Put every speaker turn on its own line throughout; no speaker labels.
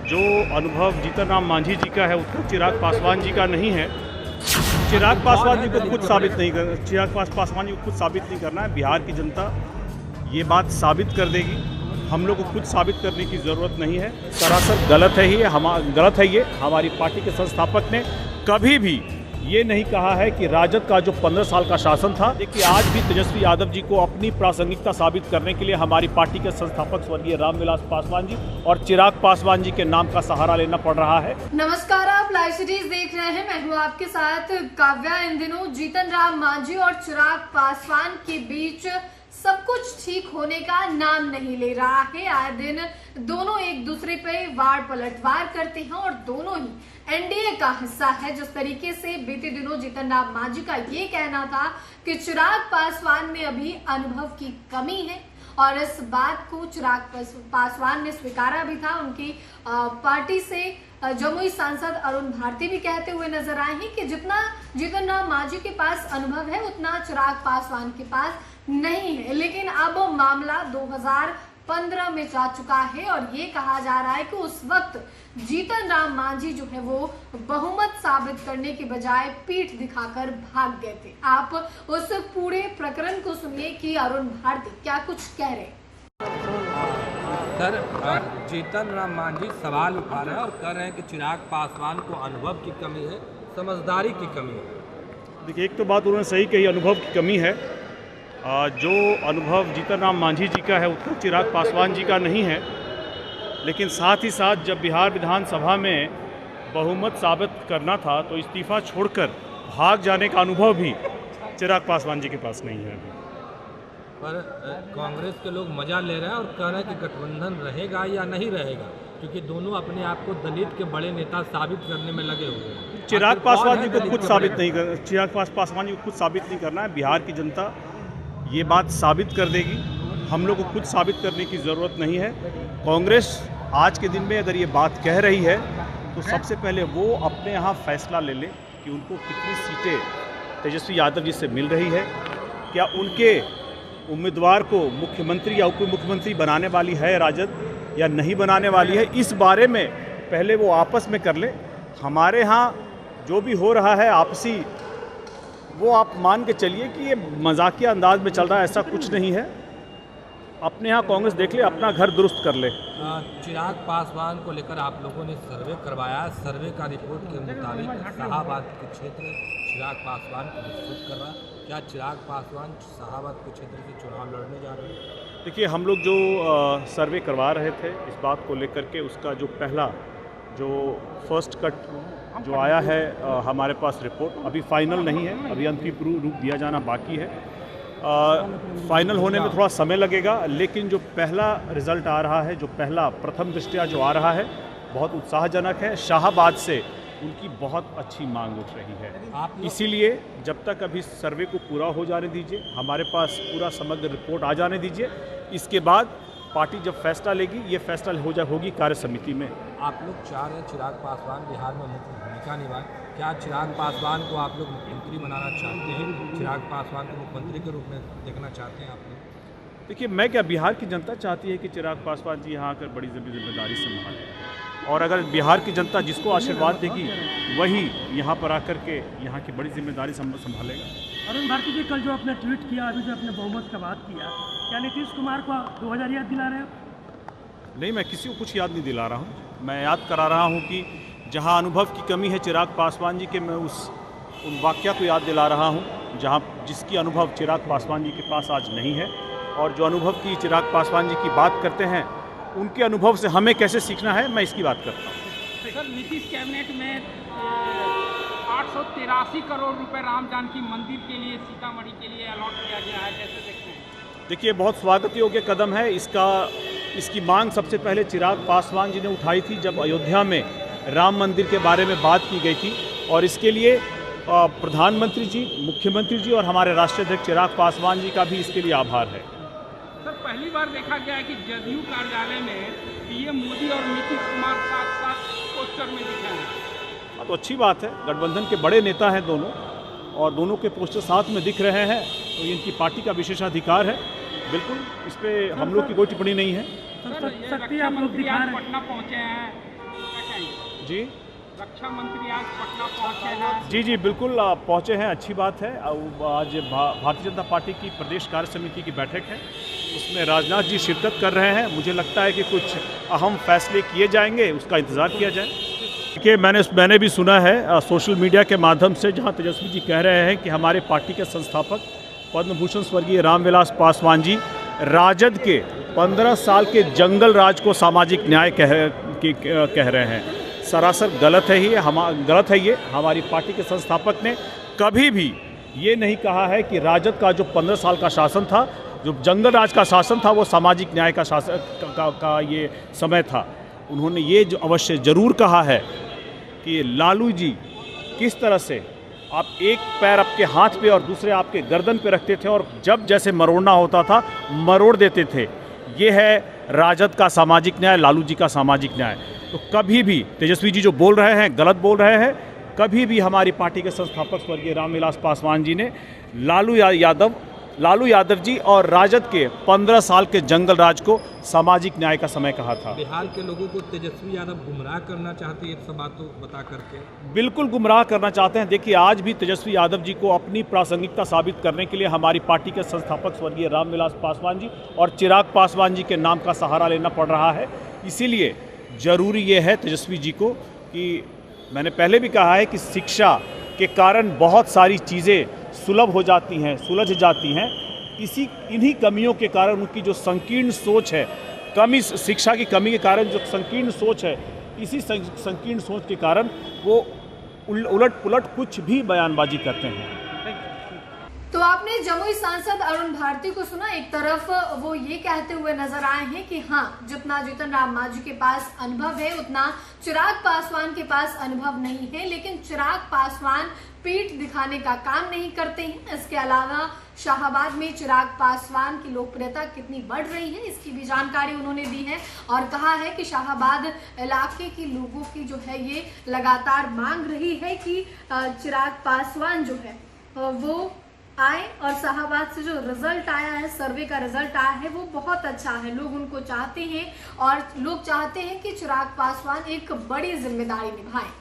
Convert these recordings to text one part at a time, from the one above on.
जो अनुभव जीतन राम मांझी जी का है उतना चिराग पासवान जी का नहीं है। चिराग पासवान जी को खुद साबित नहीं कर चिराग पासवान जी को खुद साबित नहीं करना है। बिहार की जनता ये बात साबित कर देगी। हम लोग को खुद साबित करने की ज़रूरत नहीं है। सरासर गलत है गलत है ये। हमारी पार्टी के संस्थापक ने कभी भी ये नहीं कहा है कि राजद का जो 15 साल का शासन था, देखिए आज भी तेजस्वी यादव जी को अपनी प्रासंगिकता साबित करने के लिए हमारी पार्टी के संस्थापक स्वर्गीय रामविलास पासवान जी और चिराग पासवान जी के नाम का सहारा लेना पड़ रहा है।
नमस्कार, आप लाइव सीरीज देख रहे हैं। मैं हूं आपके साथ काव्या। इन दिनों जीतन राम मांझी और चिराग पासवान के बीच सब कुछ ठीक होने का नाम नहीं ले रहा है। आए दिन दोनों एक दूसरे पे वार पलटवार करते हैं और दोनों ही एनडीए का हिस्सा है। जिस तरीके से बीते दिनों जीतन राम मांझी का ये कहना था कि चिराग पासवान में अभी अनुभव की कमी है और इस बात को चिराग पासवान ने स्वीकारा भी था। उनकी पार्टी से जमुई सांसद अरुण भारती भी कहते हुए नजर आए हैं कि जितना जीतन राम मांझी के पास अनुभव है उतना चिराग पासवान के पास नहीं है। लेकिन अब मामला 2015 में जा चुका है और ये कहा जा रहा है कि उस वक्त जीतन राम मांझी जो है वो बहुमत साबित करने के बजाय पीठ दिखाकर भाग गए थे। आप उस पूरे प्रकरण को सुनिए कि अरुण भारती क्या कुछ कह रहे हैं।
सर, जीतन राम मांझी सवाल उठा रहे हैं और कह रहे हैं कि चिराग पासवान को अनुभव की कमी है, समझदारी की कमी है।
देखिए, एक तो बात उन्होंने सही कही, अनुभव की कमी है। जो अनुभव जीतन राम मांझी जी का है उतना चिराग पासवान जी का नहीं है। लेकिन साथ ही साथ जब बिहार विधानसभा में बहुमत साबित करना था तो इस्तीफा छोड़कर भाग जाने का अनुभव भी चिराग पासवान जी के पास नहीं है।
पर कांग्रेस के लोग मजा ले रहे हैं और कह रहे हैं कि गठबंधन रहेगा या नहीं रहेगा, क्योंकि दोनों अपने आप को दलित के बड़े नेता साबित करने में लगे हुए हैं।
चिराग पासवान जी को खुद साबित नहीं कर चिराग पासवान जी को खुद साबित नहीं करना है। बिहार की जनता ये बात साबित कर देगी। हम लोग को खुद साबित करने की ज़रूरत नहीं है। कांग्रेस आज के दिन में अगर ये बात कह रही है तो सबसे पहले वो अपने यहाँ फैसला ले ले कि उनको कितनी सीटें तेजस्वी यादव जी से मिल रही है। क्या उनके उम्मीदवार को मुख्यमंत्री या उप मुख्यमंत्री बनाने वाली है राजद या नहीं बनाने वाली है, इस बारे में पहले वो आपस में कर ले। हमारे यहाँ जो भी हो रहा है आपसी, वो आप मान के चलिए कि ये मजाकिया अंदाज में चल रहा है, ऐसा कुछ नहीं है। अपने यहाँ कांग्रेस देख ले, अपना घर दुरुस्त कर ले।
चिराग पासवान को लेकर आप लोगों ने सर्वे करवाया। सर्वे का रिपोर्ट के मुताबिक शाहाबाद के क्षेत्र चिराग पासवान को विस्तृत कर रहा। क्या चिराग पासवान शाहाबाद के क्षेत्र से चुनाव लड़ने जा रहे हैं?
देखिए, हम लोग जो सर्वे करवा रहे थे इस बात को लेकर के, उसका जो पहला जो फर्स्ट कट जो आया है हमारे पास रिपोर्ट अभी फाइनल नहीं है, अभी अंतिम रूप दिया जाना बाकी है। फाइनल होने में थोड़ा समय लगेगा, लेकिन जो पहला रिज़ल्ट आ रहा है, जो पहला प्रथम दृष्टया जो आ रहा है, बहुत उत्साहजनक है। शाहाबाद से उनकी बहुत अच्छी मांग उठ रही है। इसीलिए जब तक अभी सर्वे को पूरा हो जाने दीजिए, हमारे पास पूरा समग्र रिपोर्ट आ जाने दीजिए, इसके बाद पार्टी जब फैसला लेगी, ये फैसला होगी कार्य समिति में।
आप लोग चाह रहे हैं चिराग पासवान बिहार में मुख्य भूमिका निभाए। क्या चिराग पासवान को आप लोग मुख्यमंत्री बनाना चाहते हैं? चिराग पासवान को मुख्यमंत्री के रूप में देखना चाहते हैं आप लोग?
देखिए, मैं क्या, बिहार की जनता चाहती है कि चिराग पासवान जी यहाँ आकर बड़ी जिम्मेदारी संभालें, और अगर बिहार की जनता जिसको आशीर्वाद देगी वही यहाँ पर आकर के यहाँ की बड़ी जिम्मेदारी संभालेगा।
अरुण भारती जी, कल जो आपने ट्वीट किया, अभी जो आपने बहुमत का बात किया, क्या नीतीश कुमार को 2000 याद दिला रहे हैं?
नहीं, मैं किसी को कुछ याद नहीं दिला रहा हूँ। मैं याद करा रहा हूँ कि जहाँ अनुभव की कमी है चिराग पासवान जी के, मैं उन वाक़या को याद दिला रहा हूँ जहाँ जिसकी अनुभव चिराग पासवान जी के पास आज नहीं है। और जो अनुभव की चिराग पासवान जी की बात करते हैं, उनके अनुभव से हमें कैसे सीखना है, मैं इसकी बात करता हूँ।
सर, नीतीश कैबिनेट में 883 करोड़ रुपए राम जानकी मंदिर के लिए सीतामढ़ी के लिए अलॉट किया गया है, कैसे देखते हैं?
देखिए, बहुत स्वागत योग्य कदम है। इसकी मांग सबसे पहले चिराग पासवान जी ने उठाई थी जब अयोध्या में राम मंदिर के बारे में बात की गई थी, और इसके लिए प्रधानमंत्री जी, मुख्यमंत्री जी और हमारे राष्ट्रीय अध्यक्ष चिराग पासवान जी का भी इसके लिए आभार है।
सर, पहली बार देखा गया है कि जदयू कार्यालय में पीएम मोदी और नीतीश कुमार साथ साथ पोस्टर में दिखे हैं।
तो अच्छी बात है, गठबंधन के बड़े नेता हैं दोनों, और दोनों के पोस्टर साथ में दिख रहे हैं, तो ये इनकी पार्टी का विशेषाधिकार है। बिल्कुल, इस पर हम लोग की कोई टिप्पणी नहीं है।
सर, रक्षा मंत्री आज पटना पहुंचे हैं,
जी
रक्षा मंत्री आज पटना पहुंचे हैं।
जी बिल्कुल पहुंचे हैं, अच्छी बात है। आज भारतीय जनता पार्टी की प्रदेश कार्य समिति की बैठक है, उसमें राजनाथ जी शिरकत कर रहे हैं। मुझे लगता है कि कुछ अहम फैसले किए जाएंगे, उसका इंतज़ार किया जाए। देखिए, मैंने भी सुना है सोशल मीडिया के माध्यम से, जहां तेजस्वी जी कह रहे हैं कि हमारे पार्टी के संस्थापक पद्म भूषण स्वर्गीय रामविलास पासवान जी राजद के 15 साल के जंगल राज को सामाजिक न्याय कह रहे हैं। सरासर गलत है ये। हमारी पार्टी के संस्थापक ने कभी भी ये नहीं कहा है कि राजद का जो 15 साल का शासन था, जो जंगल राज का शासन था, वो सामाजिक न्याय का शासन का ये समय था। उन्होंने ये जो अवश्य ज़रूर कहा है कि लालू जी किस तरह से आप एक पैर आपके हाथ पे और दूसरे आपके गर्दन पे रखते थे और जब जैसे मरोड़ना होता था मरोड़ देते थे। ये है राजद का सामाजिक न्याय, लालू जी का सामाजिक न्याय। तो कभी भी तेजस्वी जी जो बोल रहे हैं गलत बोल रहे हैं। कभी भी हमारी पार्टी के संस्थापक स्वर्गीय रामविलास पासवान जी ने लालू यादव जी और राजद के 15 साल के जंगल राज को सामाजिक न्याय का समय कहा था।
बिहार के लोगों को तेजस्वी यादव गुमराह करना चाहते हैं, ये सब बातों बता करके।
बिल्कुल गुमराह करना चाहते हैं। देखिए, आज भी तेजस्वी यादव जी को अपनी प्रासंगिकता साबित करने के लिए हमारी पार्टी के संस्थापक स्वर्गीय रामविलास पासवान जी और चिराग पासवान जी के नाम का सहारा लेना पड़ रहा है। इसीलिए ज़रूरी ये है तेजस्वी जी को कि मैंने पहले भी कहा है कि शिक्षा के कारण बहुत सारी चीज़ें सुलभ हो जाती हैं, सुलझ जाती हैं। इन्हीं कमियों के कारण उनकी जो संकीर्ण सोच है, शिक्षा की कमी के कारण जो संकीर्ण सोच है, इसी संकीर्ण सोच के कारण वो उलट पुलट कुछ भी बयानबाजी करते हैं।
तो आपने जमुई सांसद अरुण भारती को सुना। एक तरफ वो ये कहते हुए नजर आए हैं कि हाँ, जितना जीतन राम मांझी के पास अनुभव है उतना चिराग पासवान के पास अनुभव नहीं है, लेकिन चिराग पासवान पीठ दिखाने का काम नहीं करते हैं। इसके अलावा शाहाबाद में चिराग पासवान की लोकप्रियता कितनी बढ़ रही है, इसकी भी जानकारी उन्होंने दी है और कहा है कि शाहाबाद इलाके के लोगों की जो है ये लगातार मांग रही है कि चिराग पासवान जो है वो आए और शाहाबाद से जो रिजल्ट आया है, सर्वे का रिजल्ट आया है, वो बहुत अच्छा है। लोग उनको चाहते हैं और लोग चाहते हैं कि चिराग पासवान एक बड़ी जिम्मेदारी निभाएं।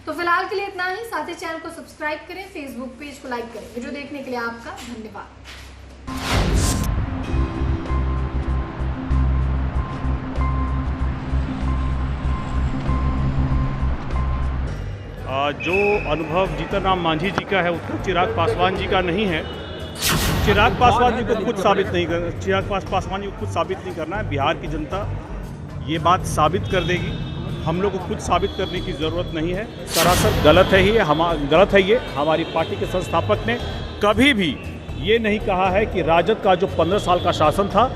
तो फिलहाल के लिए इतना ही। साथ ही चैनल को सब्सक्राइब करें, फेसबुक पेज को लाइक करें। वीडियो देखने के लिए आपका धन्यवाद।
जो अनुभव जीतन राम मांझी जी का है उतना चिराग पासवान जी का नहीं है। चिराग पासवान जी को खुद साबित नहीं करना है। बिहार की जनता ये बात साबित कर देगी। हम लोग को खुद साबित करने की ज़रूरत नहीं है। सरासर गलत है ये। हमारी पार्टी के संस्थापक ने कभी भी ये नहीं कहा है कि राजद का जो 15 साल का शासन था